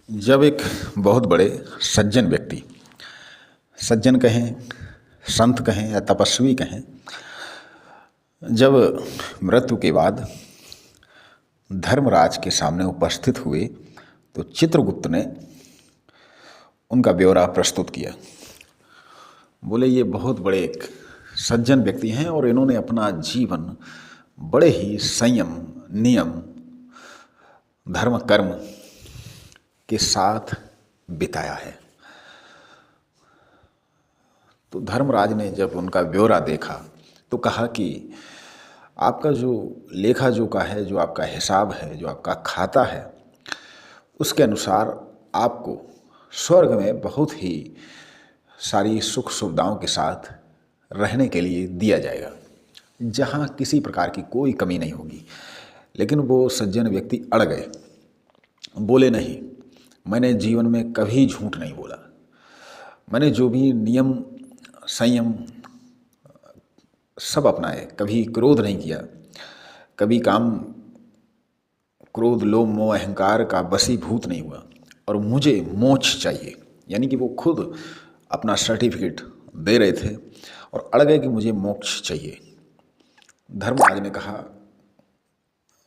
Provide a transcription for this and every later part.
जब एक बहुत बड़े सज्जन व्यक्ति, सज्जन कहें, संत कहें या तपस्वी कहें, जब मृत्यु के बाद धर्मराज के सामने उपस्थित हुए तो चित्रगुप्त ने उनका ब्यौरा प्रस्तुत किया। बोले ये बहुत बड़े एक सज्जन व्यक्ति हैं और इन्होंने अपना जीवन बड़े ही संयम, नियम, धर्म, कर्म के साथ बिताया है। तो धर्मराज ने जब उनका ब्यौरा देखा तो कहा कि आपका जो लेखा जोखा है, जो आपका हिसाब है, जो आपका खाता है, उसके अनुसार आपको स्वर्ग में बहुत ही सारी सुख सुविधाओं के साथ रहने के लिए दिया जाएगा, जहाँ किसी प्रकार की कोई कमी नहीं होगी। लेकिन वो सज्जन व्यक्ति अड़ गए, बोले नहीं, मैंने जीवन में कभी झूठ नहीं बोला। मैंने जो भी नियम, संयम सब अपनाए, कभी क्रोध नहीं किया, कभी काम, क्रोध, लोभ, मोह, अहंकार का वशीभूत नहीं हुआ। और मुझे मोक्ष चाहिए, यानी कि वो खुद अपना सर्टिफिकेट दे रहे थे और अड़ गए कि मुझे मोक्ष चाहिए। धर्मराज ने कहा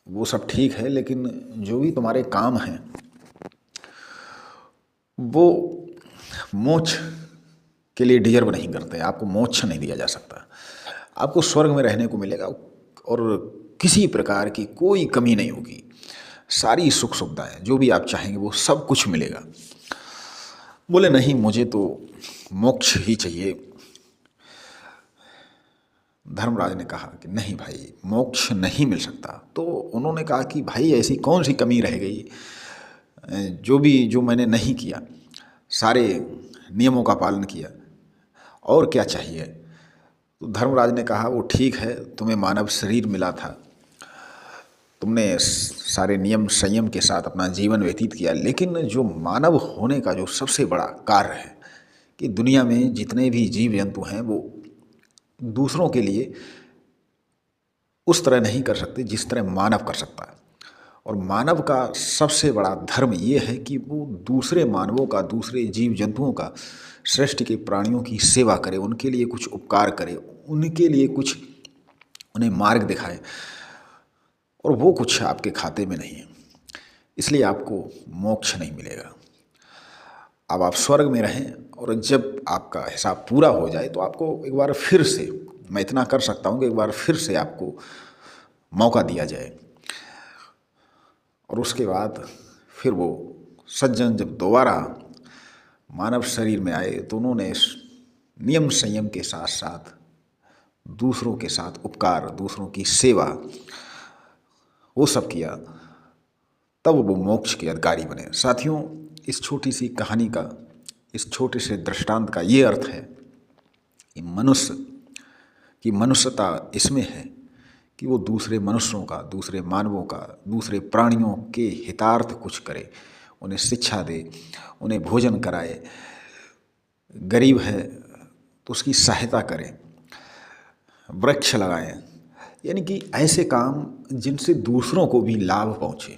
वो सब ठीक है, लेकिन जो भी तुम्हारे काम हैं वो मोक्ष के लिए डिजर्व नहीं करते। आपको मोक्ष नहीं दिया जा सकता। आपको स्वर्ग में रहने को मिलेगा और किसी प्रकार की कोई कमी नहीं होगी। सारी सुख सुविधाएं जो भी आप चाहेंगे वो सब कुछ मिलेगा। बोले नहीं, मुझे तो मोक्ष ही चाहिए। धर्मराज ने कहा कि नहीं भाई, मोक्ष नहीं मिल सकता। तो उन्होंने कहा कि भाई ऐसी कौन सी कमी रह गई जो मैंने नहीं किया, सारे नियमों का पालन किया, और क्या चाहिए। तो धर्मराज ने कहा वो ठीक है, तुम्हें मानव शरीर मिला था, तुमने सारे नियम संयम के साथ अपना जीवन व्यतीत किया, लेकिन जो मानव होने का जो सबसे बड़ा कार्य है कि दुनिया में जितने भी जीव जंतु हैं वो दूसरों के लिए उस तरह नहीं कर सकते जिस तरह मानव कर सकता है। और मानव का सबसे बड़ा धर्म ये है कि वो दूसरे मानवों का, दूसरे जीव जंतुओं का, सृष्टि के प्राणियों की सेवा करे, उनके लिए कुछ उपकार करे, उनके लिए कुछ उन्हें मार्ग दिखाए। और वो कुछ आपके खाते में नहीं है, इसलिए आपको मोक्ष नहीं मिलेगा। अब आप स्वर्ग में रहें और जब आपका हिसाब पूरा हो जाए तो आपको एक बार फिर से, मैं इतना कर सकता हूँ कि एक बार फिर से आपको मौका दिया जाए। और उसके बाद फिर वो सज्जन जब दोबारा मानव शरीर में आए तो उन्होंने नियम संयम के साथ साथ दूसरों के साथ उपकार, दूसरों की सेवा, वो सब किया, तब वो मोक्ष के अधिकारी बने। साथियों, इस छोटी सी कहानी का, इस छोटे से दृष्टांत का ये अर्थ है कि मनुष्य की मनुष्यता इसमें है कि वो दूसरे मनुष्यों का, दूसरे मानवों का, दूसरे प्राणियों के हितार्थ कुछ करे, उन्हें शिक्षा दे, उन्हें भोजन कराए, गरीब है तो उसकी सहायता करे, वृक्ष लगाएं, यानी कि ऐसे काम जिनसे दूसरों को भी लाभ पहुँचे।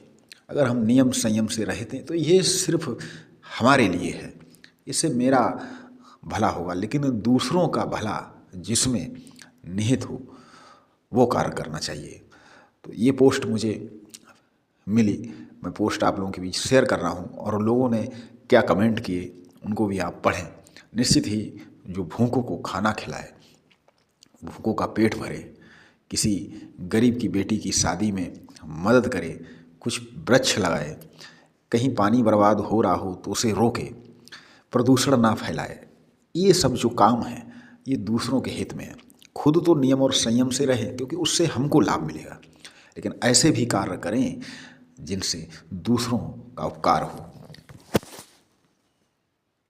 अगर हम नियम संयम से रहते हैं तो ये सिर्फ हमारे लिए है, इससे मेरा भला होगा, लेकिन दूसरों का भला जिसमें निहित हो वो कार्य करना चाहिए। तो ये पोस्ट मुझे मिली, मैं पोस्ट आप लोगों के बीच शेयर कर रहा हूँ, और लोगों ने क्या कमेंट किए उनको भी आप पढ़ें। निश्चित ही जो भूखों को खाना खिलाए, भूखों का पेट भरे, किसी गरीब की बेटी की शादी में मदद करे, कुछ वृक्ष लगाए, कहीं पानी बर्बाद हो रहा हो तो उसे रोके, प्रदूषण ना फैलाए, ये सब जो काम है ये दूसरों के हित में है। खुद तो नियम और संयम से रहें क्योंकि उससे हमको लाभ मिलेगा, लेकिन ऐसे भी कार्य करें जिनसे दूसरों का उपकार हो।